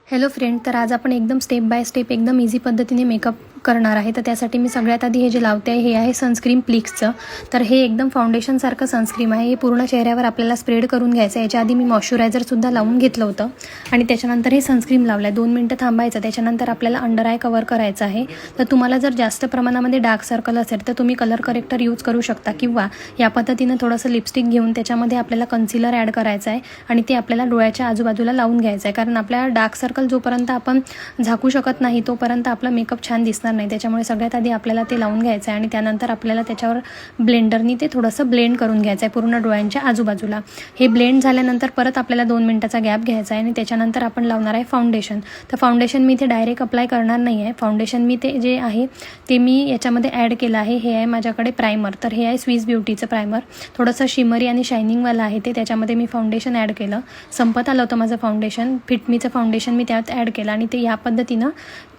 Hello friend, तर आज आपण एकदम स्टेप बाय स्टेप एकदम इझी पद्धतीने मेकअप करणार आहे. तर त्यासाठी मी सगळ्यात आधी हे जे लावते आहे हे आहे सनस्क्रीन प्लिक्सचं. तर हे एकदम फाउंडेशनसारखं सनस्क्रीन आहे. हे पूर्ण चेहऱ्यावर आपल्याला स्प्रेड करून घ्यायचं आहे. याच्या आधी मी मॉइश्चरायझरसुद्धा लावून घेतलं होतं आणि त्याच्यानंतर हे सनस्क्रीन लावलं आहे. 2 मिनटं थांबायचं. त्याच्यानंतर आपल्याला अंडर आय कवर करायचं आहे. तर तुम्हाला जर जास्त प्रमाणामध्ये डार्क सर्कल असेल तर तुम्ही कलर करेक्टर यूज करू शकता किंवा या पद्धतीनं थोडंसं लिपस्टिक घेऊन त्याच्यामध्ये आपल्याला कन्सिलर ॲड करायचं आहे आणि ते आपल्याला डोळ्याच्या आजूबाजूला लावून घ्यायचं आहे. कारण आपल्या डार्क सर्कल जोपर्यंत आपण झाकू शकत नाही तोपर्यंत आपला मेकअप छान दिसणार नाही. त्याच्यामुळे सगळ्यात आधी आपल्याला ते लावून घ्यायचं आहे आणि त्यानंतर आपल्याला त्याच्यावर ब्लेंडरनी ते थोडंसं ब्लेंड करून घ्यायचं आहे पूर्ण डोळ्यांच्या आजूबाजूला. हे ब्लेंड झाल्यानंतर परत आपल्याला 2 मिनिटाचा गॅप घ्यायचा आहे आणि त्याच्यानंतर आपण लावणार आहे फाउंडेशन. तर फाउंडेशन मी इथे डायरेक्ट अप्लाय करणार नाही आहे. फाउंडेशन मी ते जे आहे ते मी याच्यामध्ये ॲड केलं आहे. हे आहे माझ्याकडे प्रायमर. तर हे आहे स्विस ब्युटीचं प्रायमर. थोडंसं शिमरी आणि शायनिंगवालं आहे ते. त्याच्यामध्ये मी फाउंडेशन ॲड केलं. संपत आलं होतं माझं फाउंडेशन. फिटमीचं फाउंडेशन मी त्यात ॲड केलं आणि ते या पद्धतीनं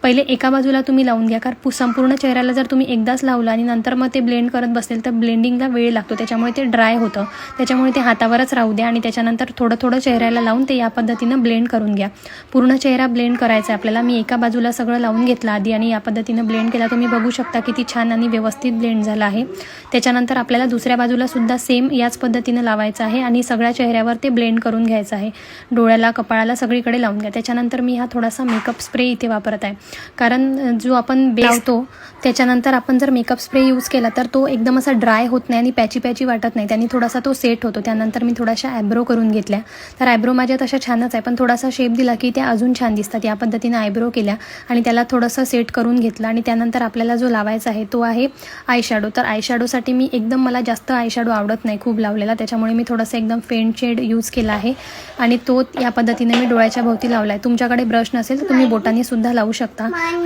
पहिले एका बाजूला तुम्ही लावून घ्या. कारण संपूर्ण चेहऱ्याला जर तुम्ही एकदाच लावलं आणि नंतर मग ते ब्लेंड करत बसेल तर ब्लेंडिंगला वेळ लागतो. त्याच्यामुळे ते ड्राय होतं. त्याच्यामुळे ते हातावरच राहू द्या आणि त्याच्यानंतर थोडं थोडं चेहऱ्याला लावून ते या पद्धतीनं ब्लेंड करून घ्या. पूर्ण चेहरा ब्लेंड करायचा आहे आपल्याला. मी एका बाजूला सगळं लावून घेतलं आधी आणि या पद्धतीनं ब्लेंड केला. तुम्ही बघू शकता किती छान आणि व्यवस्थित ब्लेंड झाला आहे. त्याच्यानंतर आपल्याला दुसऱ्या बाजूला सुद्धा सेम याच पद्धतीनं लावायचं आहे आणि सगळ्या चेहऱ्यावर ते ब्लेंड करून घ्यायचं आहे. डोळ्याला, कपाळाला सगळीकडे लावून घ्या. त्याच्यानंतर मी हा थोडासा मेकअप स्प्रे इथे वापरत आहे. कारण जो आपण लावतो त्याच्यानंतर आपण जर मेकअप स्प्रे यूज केला तर तो एकदम असा ड्राय होत नाही आणि पॅची वाटत नाही. त्यांनी थोडासा तो सेट होतो. त्यानंतर मी थोड्याशा आयब्रो करून घेतल्या. तर आयब्रो माझ्या तशा छानच आहे पण थोडासा शेप दिला की त्या अजून छान दिसतात. या पद्धतीने आयब्रो केल्या आणि त्याला थोडंसं सेट करून घेतलं आणि त्यानंतर आपल्याला जो लावायचा आहे तो आहे आयशॅडो. तर आयशॅडोसाठी मी एकदम, मला जास्त आयशॅडो आवडत नाही खूप लावलेला. त्याच्यामुळे मी थोडंसं एकदम फेंट शेड यूज केला आहे आणि तो या पद्धतीने मी डोळ्याच्या भोवती लावला आहे. तुमच्याकडे ब्रश नसेल तर तुम्ही बोटाने सुद्धा लावू शकता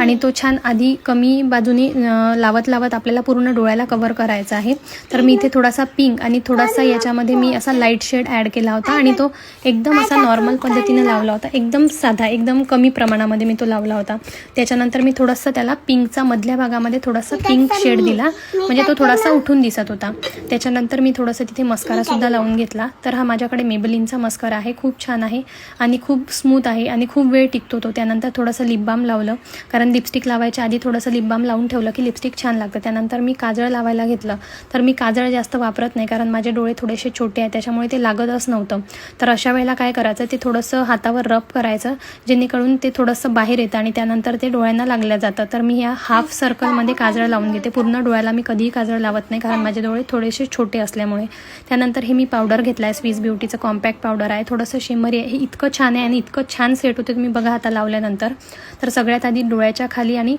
आणि तो छान आधी कमी बाजूनी लावत आपल्याला पूर्ण डोळ्याला कव्हर करायचा आहे. तर मी इथे थोडासा पिंक आणि थोडासा याच्यामध्ये मी असा लाईट शेड ॲड केला होता आणि तो एकदम असा नॉर्मल पद्धतीने लावला होता. एकदम साधा, एकदम कमी प्रमाणामध्ये मी तो लावला होता. त्याच्यानंतर मी थोडंसं त्याला पिंकचा मधल्या भागामध्ये थोडासा पिंक शेड दिला म्हणजे तो थोडासा उठून दिसत होता. त्याच्यानंतर मी थोडंसं तिथे मस्कारासुद्धा लावून घेतला. तर हा माझ्याकडे मेबलिनचा मस्कारा आहे. खूप छान आहे आणि खूप स्मूथ आहे आणि खूप वेळ टिकतो तो. त्यानंतर थोडंसं लिप बाम लावलं कारण लिपस्टिक लावायच्या आधी थोडंसं लिप बाम लावून ठेवलं की लिपस्टिक छान लागतं. त्यानंतर मी काजळ लावायला घेतलं. तर मी काजळ जास्त वापरत नाही कारण माझे डोळे थोडेसे छोटे आहेत त्याच्यामुळे ते लागतच नव्हतं. तर अशा वेळेला काय करायचं, ते थोडंसं हातावर रब करायचं जेणेकरून ते थोडंसं बाहेर येतं आणि त्यानंतर ते डोळ्यांना लागलं जातं. तर मी या हाफ सर्कलमध्ये काजळ लावून घेते. पूर्ण डोळ्याला मी कधीही काजळ लावत नाही कारण माझे डोळे थोडेसे छोटे असल्यामुळे. त्यानंतर हे मी पावडर घेतला आहे. स्विस ब्युटीचं कॉम्पॅक्ट पावडर आहे. थोडंसं शिमरी आहे. हे इतकं छान आहे आणि इतकं छान सेट होते तुम्ही बघा आता लावल्यानंतर. तर सगळ्यात आधी डोळ्याच्या खाली आणि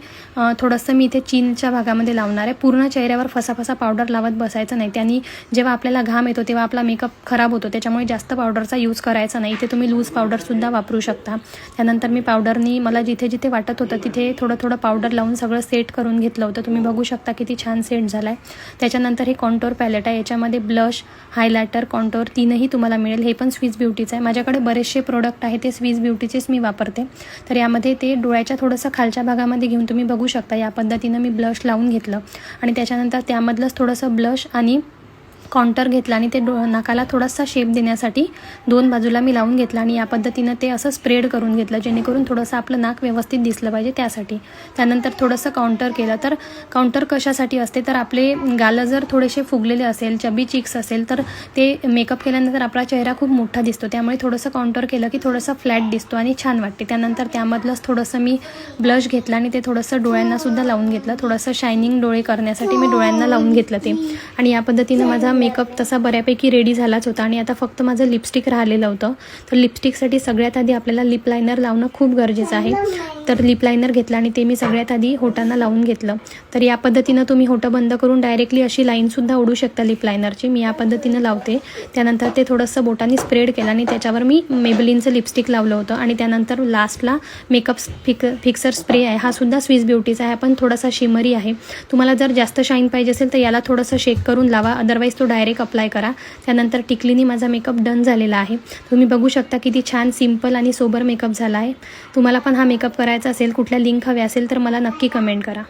थोडंसं मी इथे चीनच्या भागामध्ये लावणार आहे. पूर्ण चेहऱ्यावर फसा पावडर लावत बसायचं नाही. त्यांनी जेव्हा आपल्याला घाम येतो तेव्हा आपला मेकअप खराब होतो. त्याच्यामुळे जास्त पावडरचा यूज करायचा नाही. इथे तुम्ही लूज पावडरसुद्धा वापरू शकता. त्यानंतर मी पावडरनी मला जिथे जिथे वाटत होतं तिथे थोडं पावडर लावून सगळं सेट करून घेतलं होतं. तुम्ही बघू शकता किती छान सेट झाला आहे. त्याच्यानंतर हे कॉन्टोर पॅलेट आहे. याच्यामध्ये ब्लश, हायलायटर, कॉन्टोर तीनही तुम्हाला मिळेल. हे पण स्विस ब्युटीचं आहे. माझ्याकडे बरेचसे प्रोडक्ट आहे ते स्विस ब्युटीचेच मी वापरते. तर यामध्ये ते डोळ्याच्या थोडंसं खालच्या भागामध्ये घेऊन तुम्ही बघू शकता या पद्धतीनं मी ब्लश लावून घेतलं आणि त्याच्यानंतर त्यामधलंच थोडंसं ब्लश आणि कॉन्टर घेतला आणि ते नाकाला थोडासा शेप देण्यासाठी 2 बाजूला मी लावून घेतला आणि या पद्धतीनं ते असं स्प्रेड करून घेतलं जेणेकरून थोडंसं आपलं नाक व्यवस्थित दिसलं पाहिजे त्यासाठी. त्यानंतर थोडंसं काउंटर केलं. तर काउंटर कशासाठी असते तर आपले गालं जर थोडेसे फुगलेले असेल, चबी चिक्स असेल तर ते मेकअप केल्यानंतर आपला चेहरा खूप मोठा दिसतो. त्यामुळे थोडंसं काउंटर केलं की थोडंसं फ्लॅट दिसतो आणि छान वाटते. त्यानंतर त्यामधलंच थोडंसं मी ब्लश घेतला आणि ते थोडंसं डोळ्यांनासुद्धा लावून घेतलं. थोडंसं शायनिंग डोळे करण्यासाठी मी डोळ्यांना लावून घेतलं ते आणि या पद्धतीनं माझा मेकअप तसा बऱ्यापैकी रेडी झालाच होता आणि आता फक्त माझं लिपस्टिक राहिलेलं होतं. तर लिपस्टिकसाठी सगळ्यात आधी आपल्याला लिप लायनर लावणं खूप गरजेचं आहे. तर लिप लायनर घेतला आणि ते मी सगळ्यात आधी होटांना लावून घेतलं. तर या पद्धतीनं तुम्ही होटं बंद करून डायरेक्टली अशी लाईनसुद्धा ओढू शकता लिप लायनरची. मी या पद्धतीनं लावते. त्यानंतर ते थोडंसं बोटाने स्प्रेड केलं आणि त्याच्यावर मी मेबलिनचं लिपस्टिक लावलं होतं आणि त्यानंतर लास्टला मेकअप फिक्सर स्प्रे आहे. हा सुद्धा स्विस ब्युटीचा आहे पण थोडासा शिमरी आहे. तुम्हाला जर जास्त शाईन पाहिजे असेल तर याला थोडंसं शेक करून लावा, अदरवाईज तो डायरेक्ट अप्लाय करा. त्यानंतर टिकलीने माझा मेकअप डन झालेला आहे. तुम्ही बघू शकता किती छान सिंपल आणि सोबर मेकअप झाला आहे. तुम्हाला पण हा मेकअप करायचा असेल, कुठल्या लिंक हव्या असेल तर मला नक्की कमेंट करा.